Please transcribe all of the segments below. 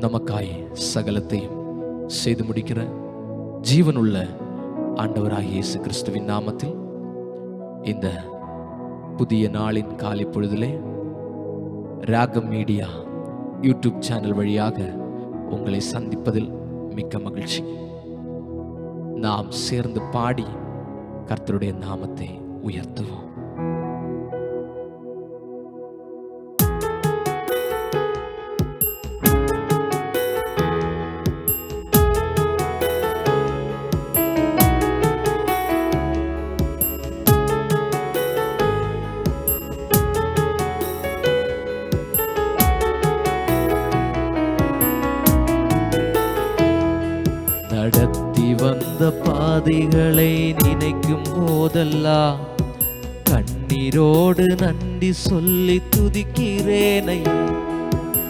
நமக்காய் சகலத்தையும் செய்து முடிக்கிற ஜீவனுள்ள ஆண்டவராகிய இயேசு கிறிஸ்துவின் நாமத்தில் இந்த புதிய நாளின் காலை பொழுதிலே ராகம் மீடியா யூடியூப் சேனல் வழியாக உங்களை சந்திப்பதில் மிக்க மகிழ்ச்சி. நாம் சேர்ந்து பாடி கர்த்தருடைய நாமத்தை உயர்த்துவோம். நடத்தி வந்த பாதைகளை நினைக்கும் போதெல்லாம் கண்ணீரோடு நன்றி சொல்லி துதிக்கிறேனை.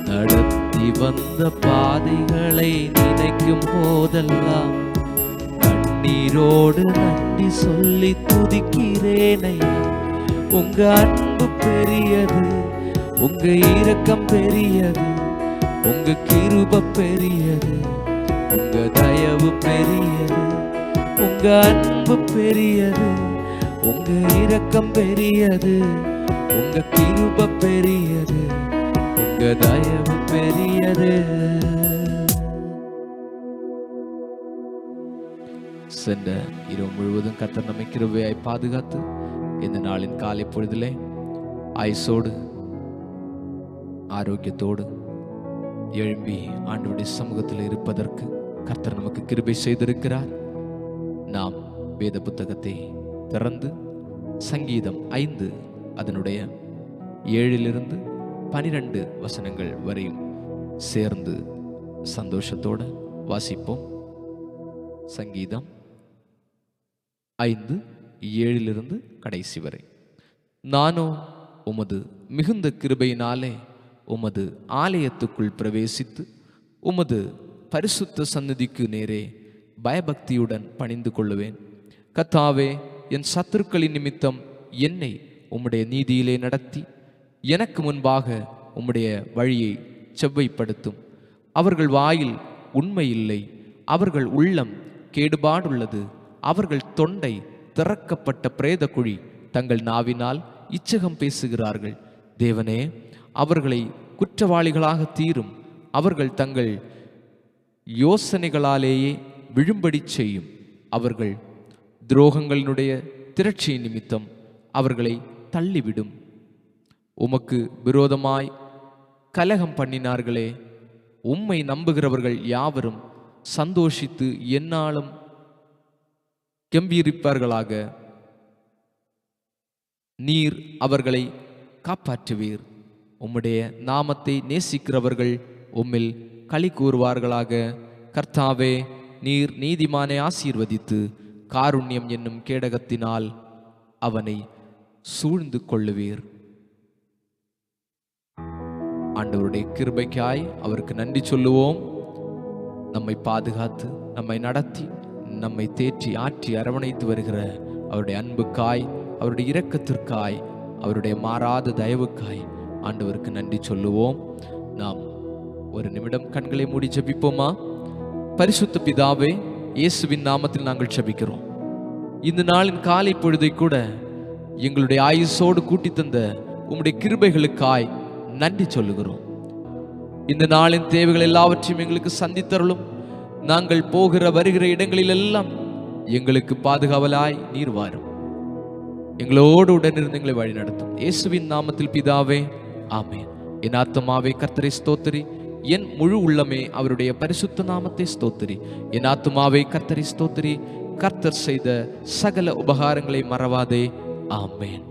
நடத்தி வந்த பாதைகளை நினைக்கும் போதெல்லாம் கண்ணீரோடு நன்றி சொல்லி துதிக்கிறேனை. உங்க அன்பு பெரியது, உங்க இரக்கம் பெரியது, உங்க கிருபை பெரியது, உங்க தயவு பெரியது, உங்க அன்பு பெரியது, உங்க இரக்கம் பெரியது, உங்க கிருபை பெரியது, உங்க தயவு பெரியது. சென்ற இரவு முழுவதும் கர்த்தர் நம்மை கிருபையாய் பாதுகாத்து இந்த நாளின் காலை பொழுதிலே ஆயுசோடு ஆரோக்கியத்தோடு எழும்பி ஆண்டவருடைய சமூகத்தில் இருப்பதற்கு கர்த்தர் நமக்கு கிருபை செய்திருக்கிறார். நாம் வேத புத்தகத்தை திறந்து சங்கீதம் 5 அதனுடைய 7 12 வசனங்கள் வரையும் சேர்ந்து சந்தோஷத்தோடு வாசிப்போம். சங்கீதம் 5 7 கடைசி வரை. நானோ உமது மிகுந்த கிருபையினாலே உமது ஆலயத்துக்குள் பிரவேசித்து உமது பரிசுத்த சந்நிதிக்கு நேரே பயபக்தியுடன் பணிந்து கொள்ளுவேன். கர்த்தாவே, என் சத்துருக்களின் நிமித்தம் என்னை உம்முடைய நீதியிலே நடத்தி எனக்கு முன்பாக உம்முடைய வழியை செவ்வைப்படுத்தும். அவர்கள் வாயில் உண்மை இல்லை, அவர்கள் உள்ளம் கேடுபாடுள்ளது, அவர்கள் தொண்டை திறக்கப்பட்ட பிரேத குழி, தங்கள் நாவினால் இச்சகம் பேசுகிறார்கள். தேவனே, அவர்களை குற்றவாளிகளாக தீரும், அவர்கள் தங்கள் யோசனைகளாலேயே விழும்படி செய்யும். அவர்கள் துரோகங்களினுடைய திரட்சி நிமித்தம் அவர்களை தள்ளிவிடும். உமக்கு விரோதமாய் கலகம் பண்ணினார்களே, உம்மை நம்புகிறவர்கள் யாவரும் சந்தோஷித்து எந்நாளும் கெம்பீரிப்பார்களாக. நீர் அவர்களை காப்பாற்றுவீர். உம்முடைய நாமத்தை நேசிக்கிறவர்கள் உம்மில் களி கூறுவார்களாக. கர்த்தாவே, நீர் நீதிமானை ஆசீர்வதித்து காருண்யம் என்னும் கேடகத்தினால் அவனை சூழ்ந்து கொள்ளுவீர். ஆண்டவருடைய கிருபைக்காய் அவருக்கு நன்றி சொல்லுவோம். நம்மை பாதுகாத்து நம்மை நடத்தி நம்மை தேற்றி ஆற்றி அரவணைத்து வருகிற அவருடைய அன்புக்காய், அவருடைய இரக்கத்திற்காய், அவருடைய மாறாத தயவுக்காய் ஆண்டவருக்கு நன்றி சொல்லுவோம். நாம் ஒரு நிமிடம் கண்களை மூடி ஜெபிப்போமா? பரிசுத்த பிதாவே, இயேசுவின் நாமத்தில் நாங்கள் ஜெபிக்கிறோம். இந்த நாளின் காலை பொழுதை கூட எங்களுடைய ஆயுசோடு கூட்டி தந்த உம்முடைய கிருபைகளுக்காய் நன்றி சொல்லுகிறோம். இந்த நாளின் தேவைகள் எல்லாவற்றையும் எங்களுக்கு சந்தித்தருளும். நாங்கள் போகிற வருகிற இடங்களில் எல்லாம் எங்களுக்கு பாதுகாவலாய் நீர் வாரும். எங்களோடு உடனிருந்து எங்களை வழி நடத்தும். இயேசுவின் நாமத்தில் பிதாவே, ஆமென். என் ஆத்துமாவே கர்த்தரை ஸ்தோத்திரி, என் முழு உள்ளமே அவருடைய பரிசுத்த நாமத்தை ஸ்தோத்திரி. என் ஆத்துமாவே கர்த்தரை ஸ்தோத்திரி, கர்த்தர் செய்த சகல உபகாரங்களை மறவாதே. ஆமென்.